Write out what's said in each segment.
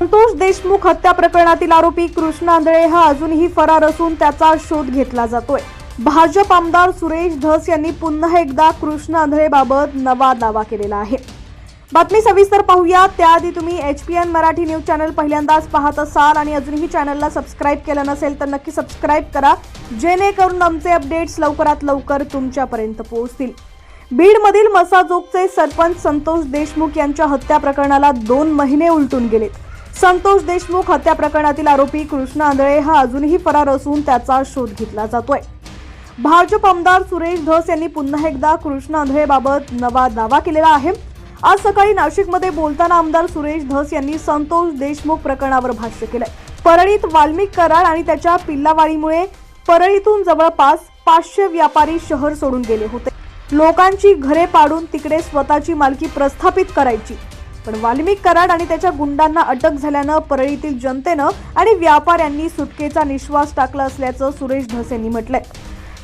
संतोष देशमुख हत्या प्रकरणातील आरोपी कृष्ण आंधळे हा अजूनही फरार असून त्याचा शोध घेतला जातोय। भाजप आमदार सुरेश धस यांनी पुन्हा एकदा कृष्ण आंधळेबाबत नवा दावा केलेला आहे। बातमी सविस्तर पाहूया। त्याआधी तुम्ही HPN मराठी न्यूज चॅनल पहिल्यांदाच पाहत असाल आणि अजूनही चॅनलला सबस्क्राइब केलं नसेल तर नक्की सबस्क्राइब करा, जेणेकरून आमचे अपडेट्स लवकरात लवकर तुमच्यापर्यंत पोहोचतील। बीडमधील मसाजोगचे सरपंच संतोष देशमुख यांच्या हत्या प्रकरणाला 2 महिने उलटून गेलेत। संतोष देशमुख हत्या प्रकरणातील आरोपी कृष्ण आंधळे हा अजूनही फरार असून त्याचा शोध घेतला जातोय। भाजप आमदार सुरेश धस यांनी पुन्हा एकदा कृष्ण आंधळेबाबत नवा दावा केलेला आहे। आज सकाळी नाशिकमध्ये बोलताना आमदार सुरेश धस यांनी संतोष देशमुख प्रकरणावर भाष्य केलंय। परळीत वाल्मिक कराड आणि त्याच्या पिल्लावाळीमुळे परळीतून जवळपास 500 व्यापारी शहर सोडून गेले होते। लोकांची घरे पाडून तिकडे स्वतःची मालकी प्रस्थापित करायची, पण वाल्मिक कराड आणि त्याच्या गुंडांना अटक झाल्यानं परळीतील जनतेनं आणि व्यापाऱ्यांनी सुटकेचा निश्वास टाकला असल्याचं सुरेश धस यांनी म्हटलंय।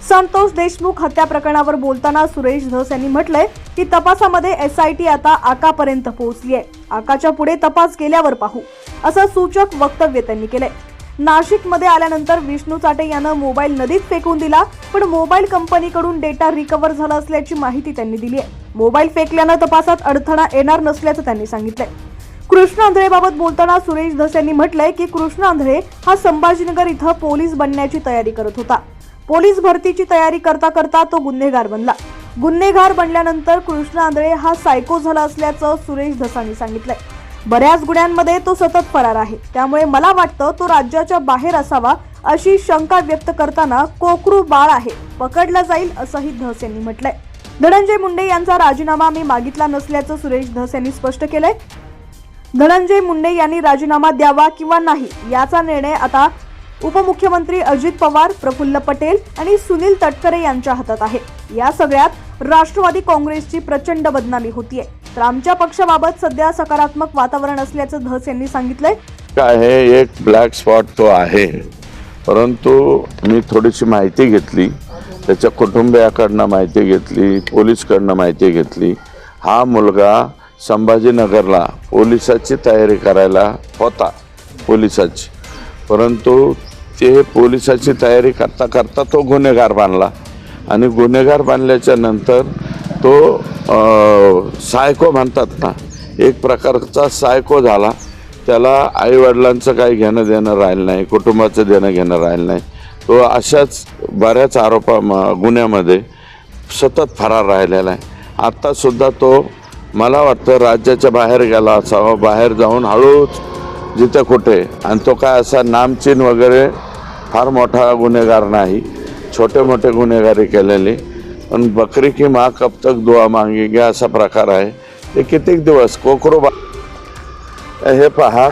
संतोष देशमुख हत्या प्रकरणावर बोलताना सुरेश धस यांनी म्हटलंय की तपासामध्ये SIT आता आकापर्यंत पोहोचली आहे। आकाच्या पुढे तपास गेल्यावर पाहू, असं सूचक वक्तव्य त्यांनी केलंय। नाशिकमध्ये आल्यानंतर विष्णू चाटे यानं मोबाईल नदीत फेकून दिला, पण मोबाईल कंपनीकडून डेटा रिकव्हर झाला असल्याची माहिती त्यांनी दिली आहे। मोबाईल फेकल्यानं तपासात अडथळा येणार नसल्याचं त्यांनी सांगितलंय। कृष्ण आंधळेबाबत बोलताना सुरेश धस यांनी म्हटलंय की कृष्ण आंधळे हा संभाजीनगर इथं पोलीस बनण्याची तयारी करत होता। पोलीस भरतीची तयारी करता करता तो गुन्हेगार बनला। गुन्हेगार बनल्यानंतर कृष्ण आंधळे हा सायको झाला असल्याचं सुरेश धसांनी सांगितलंय। बऱ्याच गुन्ह्यांमध्ये तो सतत फरार आहे, त्यामुळे मला वाटतं तो राज्याच्या बाहेर असावा अशी शंका व्यक्त करताना कोकरू बाळ आहे, पकडला जाईल असंही धस यांनी म्हटलंय। धनंजय मुंडे यांचा राजीनामा मी मागितला नसल्याचं सुरेश धस यांनी स्पष्ट केलंय। धनंजय मुंडे यांनी राजीनामा द्यावा किंवा नाही याचा निर्णय आता उपमुख्यमंत्री अजित पवार, प्रफुल्ल पटेल आणि सुनील तटकरे यांच्या हातात आहे। या सगळ्यात राष्ट्रवादी काँग्रेसची प्रचंड बदनामी होतीये, तर आमच्या पक्षाबाबत सध्या सकारात्मक वातावरण असल्याचं धस यांनी सांगितलंय। काय आहे, एक ब्लॅक स्पॉट तो आहे, परंतु मी थोडीशी माहिती घेतली, त्याच्या कुटुंबियाकडनं माहिती घेतली, पोलीसकडनं माहिती घेतली। हा मुलगा संभाजीनगरला पोलिसाची तयारी करायला होता, पोलिसाची, परंतु ते पोलिसाची तयारी करता करता तो गुन्हेगार बनला आणि गुन्हेगार बनल्याच्या नंतर तो सायको म्हणतात ना, एक प्रकारचा सायको झाला। त्याला आईवडिलांचं काही घेणं देणं राहिलं नाही, कुटुंबाचं देणं घेणं राहिलं नाही। तो अशाच बऱ्याच गुन्ह्यामध्ये सतत फरार राहिलेला आहे। आत्तासुद्धा तो मला वाटतं राज्याच्या बाहेर गेला असावा, बाहेर जाऊन हळूच जिथे कुठे, आणि तो काय असा नामचीन वगैरे फार मोठा गुन्हेगार नाही, छोटे मोठे गुन्हेगारी केलेले। पण बकरी की माँ कब तक दुआ मागेगी असा प्रकार आहे। ते कित्येक दिवस कोकरू हे पहा,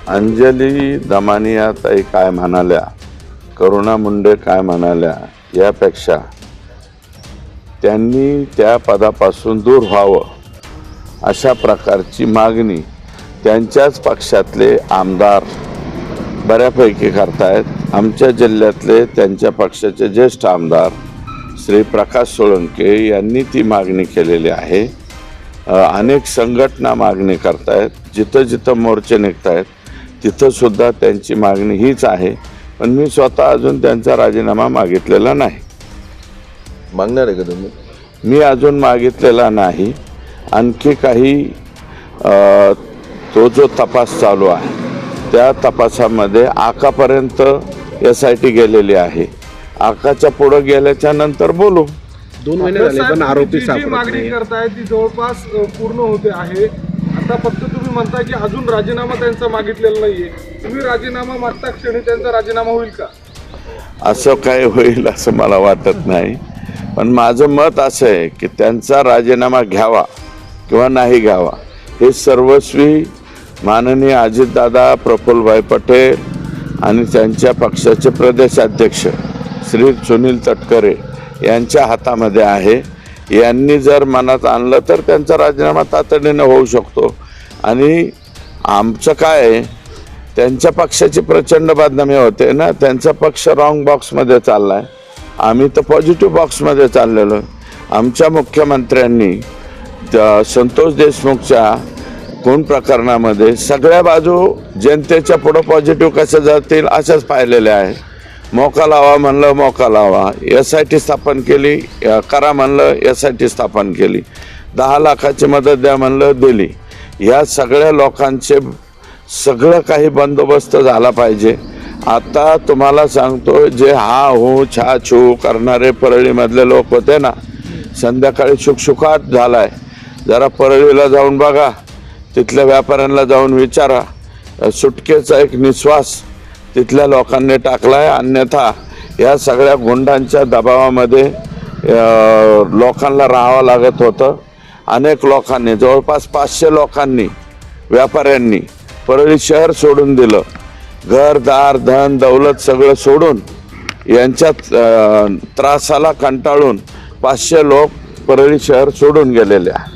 अंजली दमानिया ताई काय म्हणाल्या, करुणा मुंडे काय म्हणाल्या, यापेक्षा त्यांनी त्या पदापासून दूर व्हावं अशा प्रकारची मागणी त्यांच्याच पक्षातले आमदार बऱ्यापैकी करतायत। आमच्या जिल्ह्यातले त्यांच्या पक्षाचे ज्येष्ठ आमदार श्री प्रकाश सोळंके यांनी ती मागणी केलेली आहे। अनेक संघटना मागणी करतायत, जिथं जिथं मोर्चे निघतायत तिथं सुद्धा त्यांची मागणी हीच आहे। पण मी स्वतः अजून त्यांचा राजीनामा मागितलेला नाही। मागणार आहे का तुम्ही? मी अजून मागितलेला नाही। आणखी काही तो जो तपास चालू आहे त्या तपासामध्ये आकापर्यंत SIT गेलेली आहे। आकाच्या पुढे गेल्याच्या नंतर बोलू। 2 महिने झाले पण आरोपी जी मागणी करताय ती जवळपास पूर्ण होते आहे। आता फक्त तुम्ही म्हणताय की अजून राजीनामा त्यांचा मागितलेला नाहीये, तुम्ही राजीनामा मागता क्षणी त्यांचा राजीनामा होईल का? असं काय होईल असं मला वाटत नाही, पण माझं मत असं आहे की त्यांचा राजीनामा घ्यावा किंवा नाही घ्यावा हे सर्वस्वी माननीय अजितदादा, प्रफुल्लभाई पटेल आणि त्यांच्या पक्षाचे प्रदेशाध्यक्ष श्री सुनील तटकरे यांच्या हातामध्ये आहे। यांनी जर मनात आणलं तर त्यांचा राजीनामा तातडीने होऊ शकतो। आणि आमचं काय आहे, त्यांच्या पक्षाची प्रचंड बदनामी होते ना, त्यांचा पक्ष रॉंग बॉक्समध्ये चालला आहे, आम्ही तर पॉझिटिव्ह बॉक्समध्ये चाललेलो। आमच्या मुख्यमंत्र्यांनी संतोष देशमुखच्या खून प्रकरणामध्ये सगळ्या बाजू जनतेच्या पुढं पॉझिटिव्ह कशा जातील अशाच पाहिलेल्या आहे. मोका लावा म्हणलं मोका लावा, SIT स्थापन केली, करा म्हणलं SIT स्थापन केली, 10 लाखाची मदत द्या म्हणलं दिली. ह्या सगळ्या लोकांचे सगळं काही बंदोबस्त झाला पाहिजे. आता तुम्हाला सांगतो, जे हा हो छा छू करणारे परळीमधले लोक होते ना, संध्याकाळी शुकशुकाट झालाय. जरा परळीला जाऊन बघा, तिथल्या व्यापाऱ्यांना जाऊन विचारा. सुटकेचा एक निश्वास तिथल्या लोकांनी टाकलाय. अन्यथा या सगळ्या गुंडांच्या दबावामध्ये लोकांना राहावं लागत होतं. अनेक लोकांनी, जवळपास 500 लोकांनी, व्यापाऱ्यांनी परळी शहर सोडून दिलं. घरदार धन दौलत सगळं सोडून, यांच्यात त्रासाला कंटाळून 500 लोक परळी शहर सोडून गेलेले आहे.